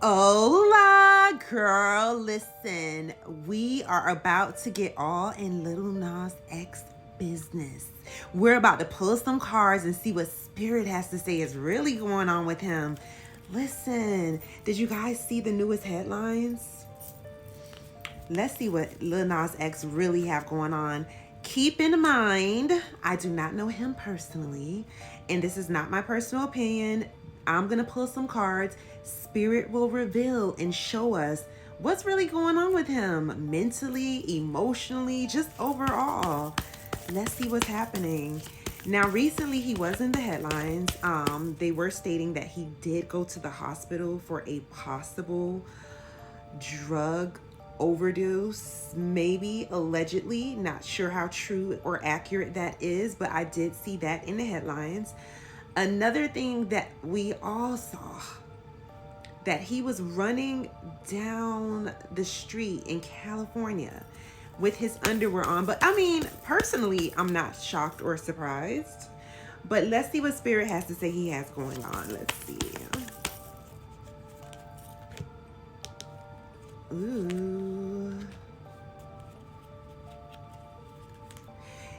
Hola, girl. Listen, we are about to get all in Lil Nas X business. We're about to pull some cards and see what Spirit has to say is really going on with him. Listen, did you guys see the newest headlines? Let's see what Lil Nas X really have going on. Keep in mind, I do not know him personally, and this is not my personal opinion. I'm gonna pull some cards. Spirit will reveal and show us what's really going on with him mentally, emotionally, just overall. Let's see what's happening. Now, recently he was in the headlines. They were stating that he did go to the hospital for a possible drug overdose, maybe allegedly. Not sure how true or accurate that is, but I did see that in the headlines. Another thing that we all saw, that he was running down the street in California with his underwear on. But I mean, personally, I'm not shocked or surprised. But let's see what Spirit has to say he has going on. Let's see. Ooh.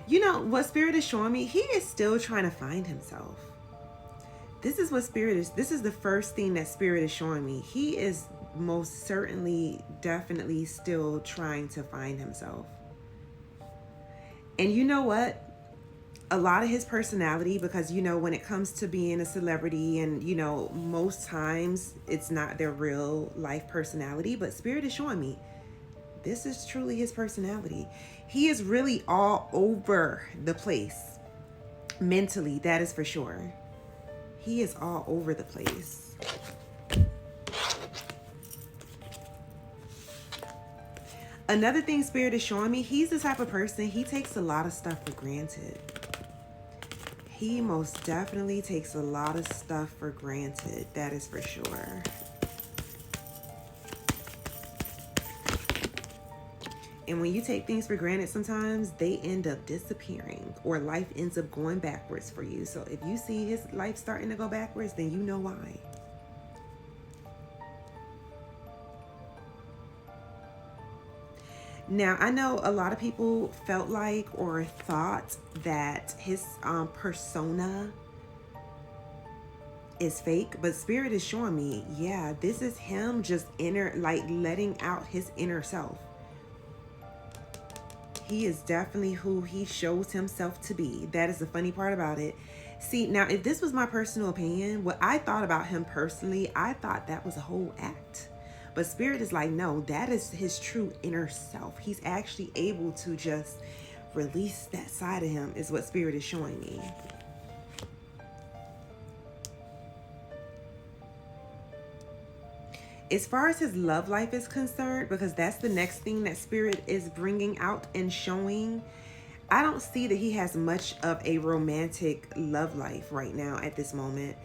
You know what Spirit is showing me? He is still trying to find himself. This is what Spirit is. This is the first thing that Spirit is showing me. He is most certainly, definitely still trying to find himself. And you know what? A lot of his personality, because you know, when it comes to being a celebrity, and you know, most times it's not their real life personality, but Spirit is showing me this is truly his personality. He is really all over the place mentally, that is for sure. He is all over the place. Another thing Spirit is showing me, he's the type of person, he takes a lot of stuff for granted. He most definitely takes a lot of stuff for granted, that is for sure. And when you take things for granted, sometimes they end up disappearing, or life ends up going backwards for you. So if you see his life starting to go backwards, then you know why. Now, I know a lot of people felt like or thought that his persona is fake, but Spirit is showing me, yeah, this is him just like letting out his inner self. He is definitely who he shows himself to be. That is the funny part about it. See, now, if this was my personal opinion, what I thought about him personally, I thought that was a whole act. But Spirit is like, no, that is his true inner self. He's actually able to just release that side of him, is what Spirit is showing me. As far as his love life is concerned, because that's the next thing that Spirit is bringing out and showing, I don't see that he has much of a romantic love life right now at this moment.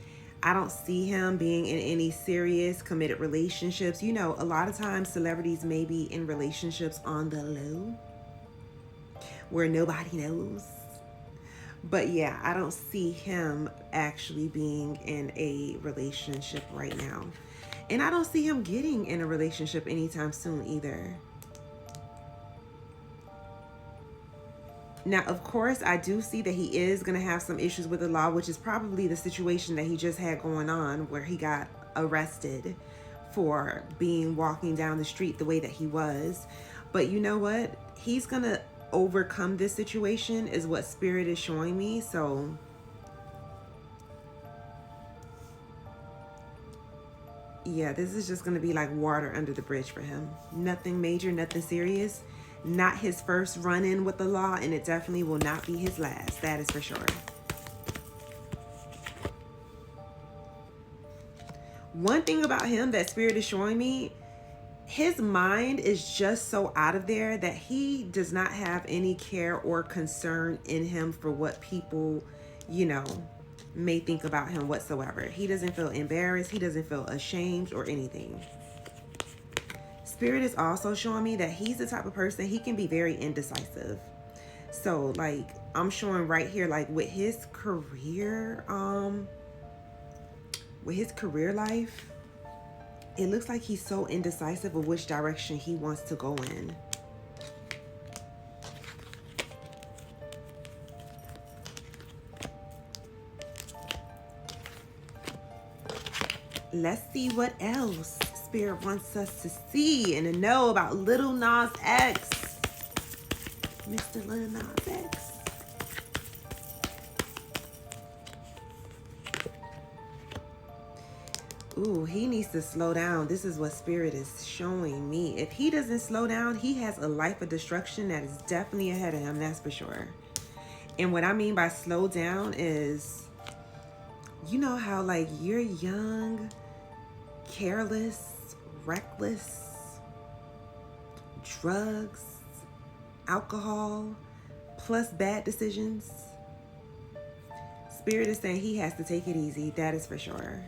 I don't see him being in any serious committed relationships. You know, a lot of times celebrities may be in relationships on the low where nobody knows. But yeah, I don't see him actually being in a relationship right now. And I don't see him getting in a relationship anytime soon either. Now, of course, I do see that he is going to have some issues with the law, which is probably the situation that he just had going on, where he got arrested for walking down the street the way that he was. But you know what? He's going to overcome this situation, is what Spirit is showing me. So yeah, this is just going to be like water under the bridge for him. Nothing major, nothing serious. Not his first run-in with the law, and it definitely will not be his last. That is for sure. One thing about him that Spirit is showing me, his mind is just so out of there that he does not have any care or concern in him for what people, you know, may think about him whatsoever. He doesn't feel embarrassed. He doesn't feel ashamed or anything. Spirit is also showing me that he's the type of person, he can be very indecisive. So like, I'm showing right here, like with his career life, It looks like he's so indecisive of which direction he wants to go in. Let's see what else Spirit wants us to see and to know about Lil Nas X. Mr. Lil Nas X. Ooh, he needs to slow down. This is what Spirit is showing me. If he doesn't slow down, he has a life of destruction that is definitely ahead of him, that's for sure. And what I mean by slow down is, you know how like you're young, careless, reckless, drugs, alcohol, plus bad decisions. Spirit is saying he has to take it easy, that is for sure.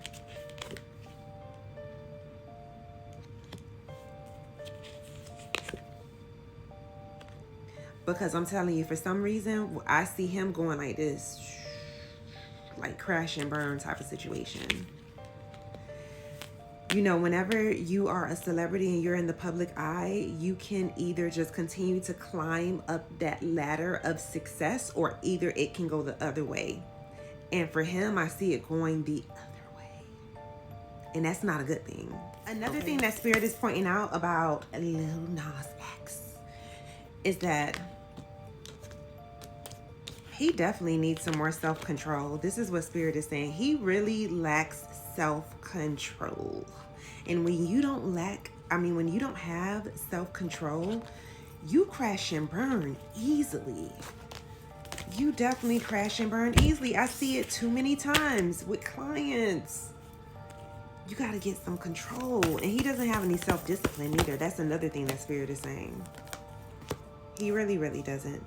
Because I'm telling you, for some reason, I see him going like this, like crash and burn type of situation. You know, whenever you are a celebrity and you're in the public eye, you can either just continue to climb up that ladder of success, or either it can go the other way. And for him, I see it going the other way. And that's not a good thing. Another thing that Spirit is pointing out about Lil Nas X is that he definitely needs some more self-control. This is what Spirit is saying. He really lacks self-control. And when you don't when you don't have self-control, you crash and burn easily. You definitely crash and burn easily. I see it too many times with clients. You got to get some control. And he doesn't have any self-discipline either. That's another thing that Spirit is saying. He really, really doesn't.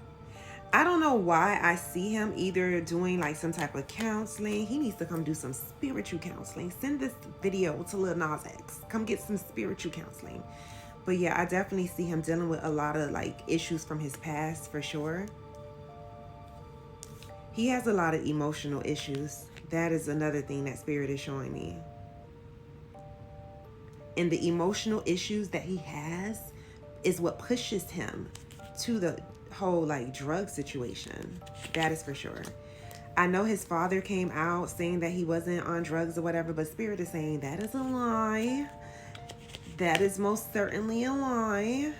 I don't know why I see him either doing like some type of counseling. He needs to come do some spiritual counseling. Send this video to Lil Nas X. Come get some spiritual counseling. But yeah, I definitely see him dealing with a lot of like issues from his past for sure. He has a lot of emotional issues. That is another thing that Spirit is showing me. And the emotional issues that he has is what pushes him to the whole like drug situation. That is for sure. I know his father came out saying that he wasn't on drugs or whatever, but Spirit is saying that is a lie. That is most certainly a lie.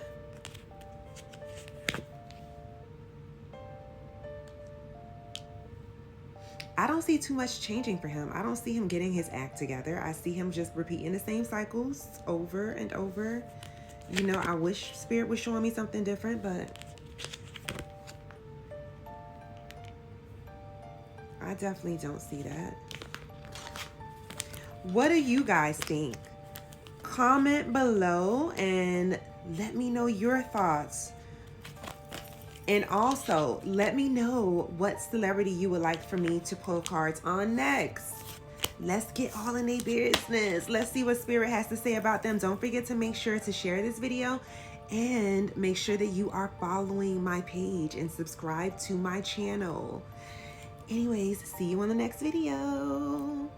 I don't see too much changing for him. I don't see him getting his act together. I see him just repeating the same cycles over and over. You know, I wish Spirit was showing me something different, but I definitely don't see that. What do you guys think? Comment below and let me know your thoughts. And also, let me know what celebrity you would like for me to pull cards on next. Let's get all in their business. Let's see what Spirit has to say about them. Don't forget to make sure to share this video and make sure that you are following my page and subscribe to my channel. Anyways, see you on the next video.